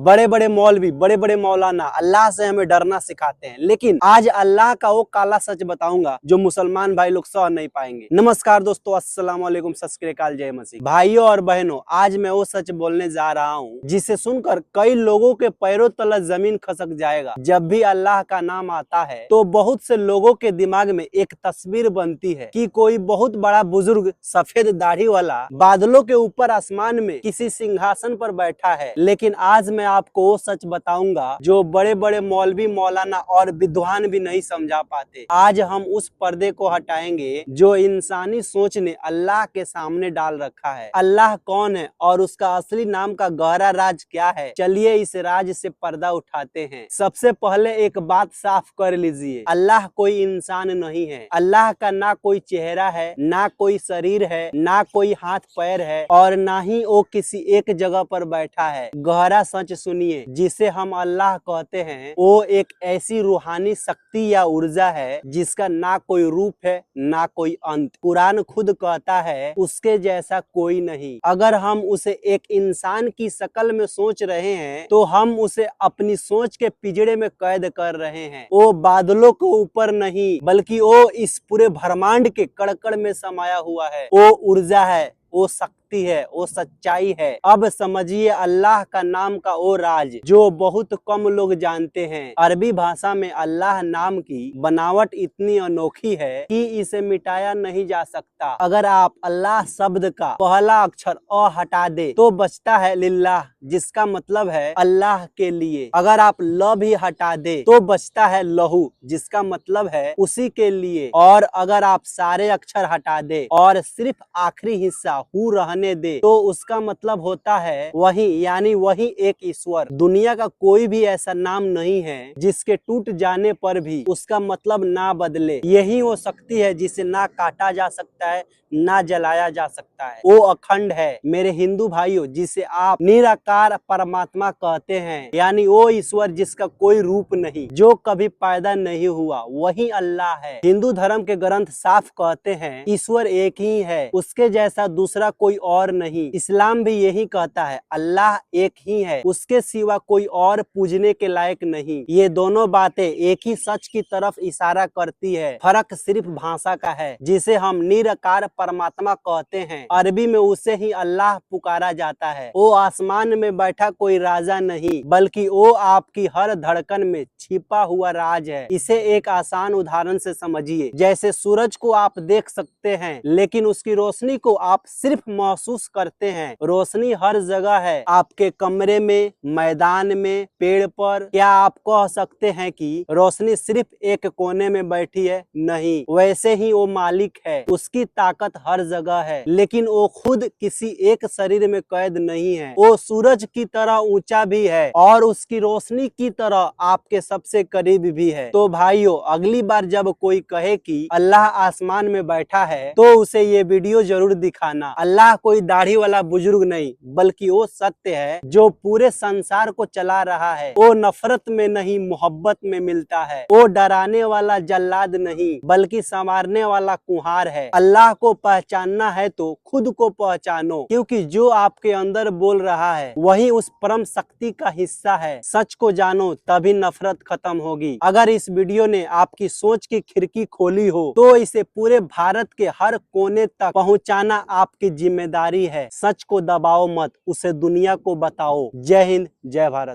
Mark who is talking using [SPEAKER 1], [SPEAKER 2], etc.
[SPEAKER 1] बड़े बड़े मौलवी, बड़े बड़े मौलाना अल्लाह से हमें डरना सिखाते हैं, लेकिन आज अल्लाह का वो काला सच बताऊंगा जो मुसलमान भाई लोग सह नहीं पाएंगे। नमस्कार दोस्तों, अस्सलाम वालेकुम, सत श्री अकाल, जय मसीह। भाइयों और बहनों, आज मैं वो सच बोलने जा रहा हूँ जिसे सुनकर कई लोगों के पैरों तले जमीन खसक जाएगा। जब भी अल्लाह का नाम आता है तो बहुत से लोगों के दिमाग में एक तस्वीर बनती है कि कोई बहुत बड़ा बुजुर्ग सफेद दाढ़ी वाला बादलों के ऊपर आसमान में किसी सिंहासन पर बैठा है। लेकिन आज मैं आपको वो सच बताऊंगा जो बड़े बड़े मौलवी, मौलाना और विद्वान भी नहीं समझा पाते। आज हम उस पर्दे को हटाएंगे जो इंसानी सोच ने अल्लाह के सामने डाल रखा है। अल्लाह कौन है और उसका असली नाम का गहरा राज क्या है? चलिए इस राज से पर्दा उठाते हैं। सबसे पहले एक बात साफ कर लीजिए, अल्लाह कोई इंसान नहीं है। अल्लाह का ना कोई चेहरा है, ना कोई शरीर है, ना कोई हाथ पैर है और ना ही वो किसी एक जगह पर बैठा है। गहरा सच सुनिए, जिसे हम अल्लाह कहते हैं वो एक ऐसी रूहानी शक्ति या ऊर्जा है जिसका ना कोई रूप है, ना कोई अंत। कुरान खुद कहता है उसके जैसा कोई नहीं। अगर हम उसे एक इंसान की शक्ल में सोच रहे हैं तो हम उसे अपनी सोच के पिंजरे में कैद कर रहे हैं। वो बादलों के ऊपर नहीं बल्कि वो इस पूरे ब्रह्मांड के कण-कण में समाया हुआ है। वो ऊर्जा है, वो शक्ति है, वो सच्चाई है। अब समझिए अल्लाह का नाम का वो राज जो बहुत कम लोग जानते हैं। अरबी भाषा में अल्लाह नाम की बनावट इतनी अनोखी है कि इसे मिटाया नहीं जा सकता। अगर आप अल्लाह शब्द का पहला अक्षर अ हटा दे तो बचता है लिल्लाह, जिसका मतलब है अल्लाह के लिए। अगर आप ल भी हटा दे तो बचता है लहू, जिसका मतलब है उसी के लिए। और अगर आप सारे अक्षर हटा दे और सिर्फ आखिरी हिस्सा हु रहने दे तो उसका मतलब होता है वही, यानी वही एक ईश्वर। दुनिया का कोई भी ऐसा नाम नहीं है जिसके टूट जाने पर भी उसका मतलब ना बदले। यही वो शक्ति है जिसे ना काटा जा सकता है, ना जलाया जा सकता है। वो अखंड है मेरे हिंदू भाइयों, जिसे आप निराकार परमात्मा कहते हैं, यानी वो ईश्वर जिसका कोई रूप नहीं, जो कभी पैदा नहीं हुआ, वही अल्लाह है। हिंदू धर्म के ग्रंथ साफ कहते हैं ईश्वर एक ही है, उसके जैसा दूसरा कोई और नहीं। इस्लाम भी यही कहता है अल्लाह एक ही है, उसके सिवा कोई और पूजने के लायक नहीं। ये दोनों बातें एक ही सच की तरफ इशारा करती है, फर्क सिर्फ भाषा का है। जिसे हम निराकार परमात्मा कहते हैं, अरबी में उसे ही अल्लाह पुकारा जाता है। वो आसमान में बैठा कोई राजा नहीं बल्कि वो आपकी हर धड़कन में छिपा हुआ राज है। इसे एक आसान उदाहरण से समझिए, जैसे सूरज को आप देख सकते हैं लेकिन उसकी रोशनी को आप सिर्फ महसूस करते हैं। रोशनी हर जगह है, आपके कमरे में, मैदान में, पेड़ पर। क्या आप कह सकते हैं कि रोशनी सिर्फ एक कोने में बैठी है? नहीं। वैसे ही वो मालिक है, उसकी ताकत हर जगह है, लेकिन वो खुद किसी एक शरीर में कैद नहीं है। वो सूरज की तरह ऊंचा भी है और उसकी रोशनी की तरह आपके सबसे करीब भी है। तो भाइयों, अगली बार जब कोई कहे कि अल्लाह आसमान में बैठा है तो उसे ये वीडियो जरूर दिखाना। अल्लाह कोई दाढ़ी वाला बुजुर्ग नहीं बल्कि वो सत्य है जो पूरे संसार को चला रहा है। वो नफरत में नहीं, मोहब्बत में मिलता है। वो डराने वाला जल्लाद नहीं बल्कि संवारने वाला कुम्हार है। अल्लाह को पहचानना है तो खुद को पहचानो, क्योंकि जो आपके अंदर बोल रहा है वही उस परम शक्ति का हिस्सा है। सच को जानो तभी नफरत खत्म होगी। अगर इस वीडियो ने आपकी सोच की खिड़की खोली हो तो इसे पूरे भारत के हर कोने तक पहुंचाना आपकी जिम्मेदारी है। सच को दबाओ मत, उसे दुनिया को बताओ। जय हिंद, जय भारत।